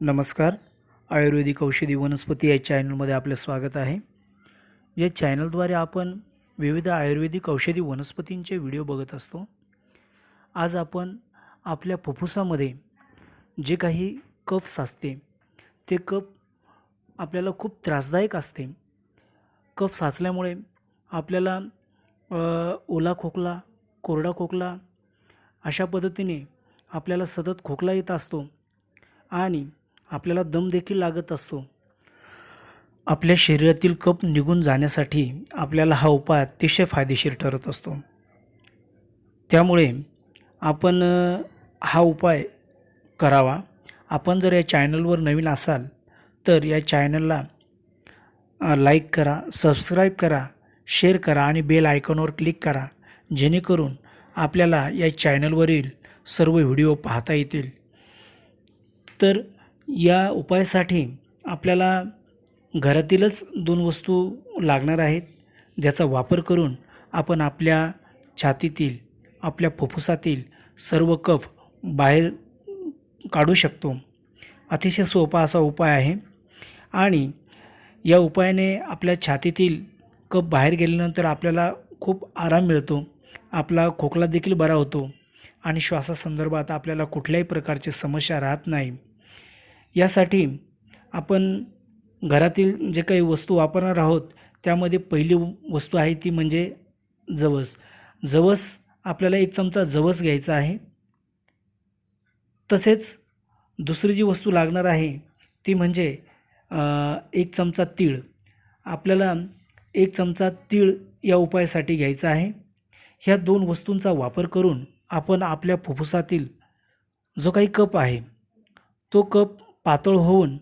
नमस्कार. आयुर्वेदिक औषधी वनस्पती या चॅनलमध्ये आपले स्वागत आहे. या चॅनलद्वारे आपण विविध आयुर्वेदिक औषधी वनस्पतींचे व्हिडिओ बघत असतो. आज आपण आपल्या फुफ्फुसामध्ये जे काही कफ साचते ते कफ आपल्याला खूप त्रासदायक असते. कफ साचल्यामुळे आपल्याला ओला खोकला, कोरडा खोकला अशा पद्धतीने आपल्याला सतत खोकला येत असतो आणि आपल्याला दम देखील लागत असतो. आपल्या शरीरातील कफ निघून जाण्यासाठी आपल्याला हा उपाय अतिशय फायदेशीर ठरत असतो. त्यामुळे आपण हा उपाय करावा. आपण जर या चॅनलवर नवीन असाल तर या चॅनलला लाईक करा, सबस्क्राईब करा, शेअर करा आणि बेल आयकॉनवर क्लिक करा, जेणेकरून आपल्याला या चॅनलवरील सर्व व्हिडिओ पाहता येतील. तर या उपायासाठी आपल्याला घरातीलच 2 वस्तू लागणार आहेत, ज्याचा वापर करून आपण आपल्या छातीतील, आपल्या फुफ्फुसातील सर्व कफ बाहेर काढू शकतो. अतिशय सोपा असा उपाय आहे आणि या उपायाने आपल्या छातीतील कफ बाहेर गेल्यानंतर आपल्याला खूप आराम मिळतो. आपला खोकला देखील बरा होतो आणि श्वासासंदर्भात आपल्याला कुठल्याही प्रकारची समस्या राहत नाही. यासाठी आपण घरातील जे काही वस्तू वापरणार आहोत त्यामध्ये पहिली वस्तू आहे ती म्हणजे जवस. जवस आपल्याला 1 चमचा जवस घ्यायचा आहे. तसेच दुसरी जी वस्तू लागणार आहे ती म्हणजे 1 चमचा तीळ. आपल्याला 1 चमचा तीळ या उपायासाठी घ्यायचा आहे. ह्या 2 वस्तूंचा वापर करून आपण आपल्या फुफ्फुसातील जो काही कफ आहे तो कफ पातळ होऊन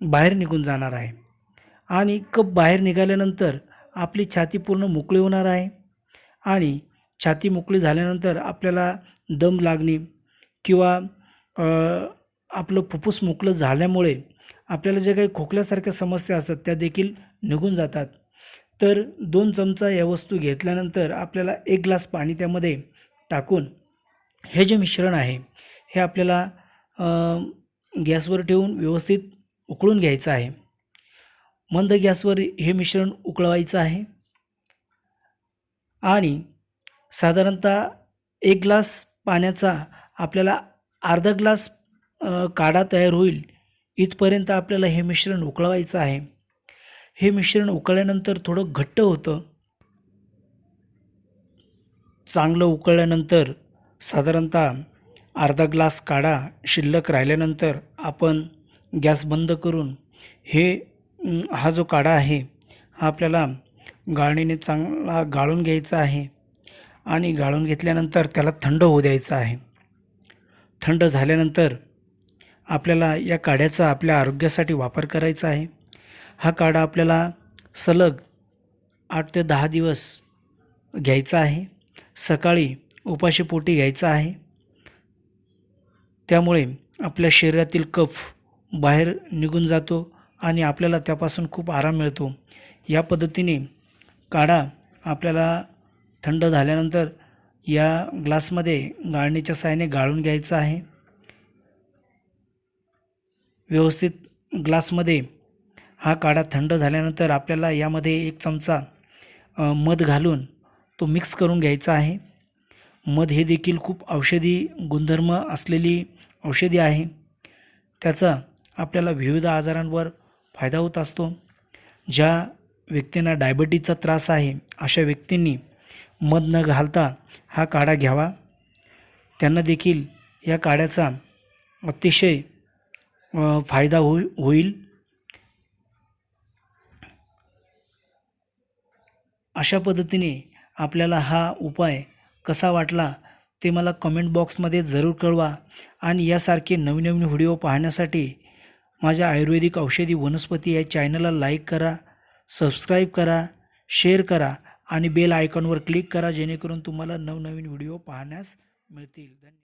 बाहेर निघून जाणार आहे आणि कफ बाहेर निघाल्यानंतर आपली छाती पूर्ण मोकळी होणार आहे आणि छाती मोकळी झाल्यानंतर आपल्याला दम लागणे किंवा आपलं फुफ्फुस मोकळं झाल्यामुळे आपल्याला जे काही खोकल्यासारख्या समस्या असतात त्या देखील निघून जातात. तर 2 चमचा या वस्तू घेतल्यानंतर आपल्याला 1 ग्लास पाणी त्यामध्ये टाकून हे जे मिश्रण आहे हे आपल्याला गॅसवर ठेवून व्यवस्थित उकळून घ्यायचं आहे. मंद गॅसवर हे मिश्रण उकळवायचं आहे आणि साधारणतः 1 ग्लास पाण्याचा आपल्याला अर्धा ग्लास काढा तयार होईल इथपर्यंत आपल्याला हे मिश्रण उकळवायचं आहे. हे मिश्रण उकळल्यानंतर थोडं घट्ट होतं. चांगलं उकळल्यानंतर साधारणतः अर्धा ग्लास काढा शिल्लक राहिल्यानंतर आपण गॅस बंद करून हा जो काढा आहे हा आपल्याला गाळणीने चांगला गाळून घ्यायचा आहे आणि गाळून घेतल्यानंतर त्याला थंड होऊ द्यायचं आहे. थंड झाल्यानंतर आपल्याला या काढ्याचा आपल्या आरोग्यासाठी वापर करायचा आहे. हा काढा आपल्याला सलग 8 ते 10 दिवस घ्यायचा आहे. सकाळी उपाशीपोटी घ्यायचा आहे. त्यामुळे आपल्या शरीरातील कफ बाहेर निघून जातो आणि आपल्याला त्यापासून खूप आराम मिळतो. या पद्धतीने काढा आपल्याला थंड झाल्यानंतर या ग्लासमध्ये गाळणीच्या साहाय्याने गाळून घ्यायचा आहे. व्यवस्थित ग्लासमध्ये हा काढा थंड झाल्यानंतर आपल्याला यामध्ये 1 चमचा मध घालून तो मिक्स करून घ्यायचा आहे. मध हे देखील खूप औषधी गुणधर्म असलेली औषधी आहे. त्याचा आपल्याला विविध आजारांवर फायदा होत असतो. ज्या व्यक्तींना डायबिटीजचा त्रास आहे अशा व्यक्तींनी मध न घालता हा काढा घ्यावा. त्यांना देखील या काढ्याचा अतिशय फायदा होईल. अशा पद्धतीने आपल्याला हा उपाय कसा वाटला ते मला कमेंट बॉक्समध्ये जरूर कळवा आणि यासारखे नवीन नवीन व्हिडिओ पाहण्यासाठी माझ्या आयुर्वेदिक औषधी वनस्पती या चॅनलला लाईक करा, सबस्क्राईब करा, शेअर करा आणि बेल आयकॉनवर क्लिक करा, जेणेकरून तुम्हाला नवनवीन व्हिडिओ पाहण्यास मिळतील. धन्यवाद.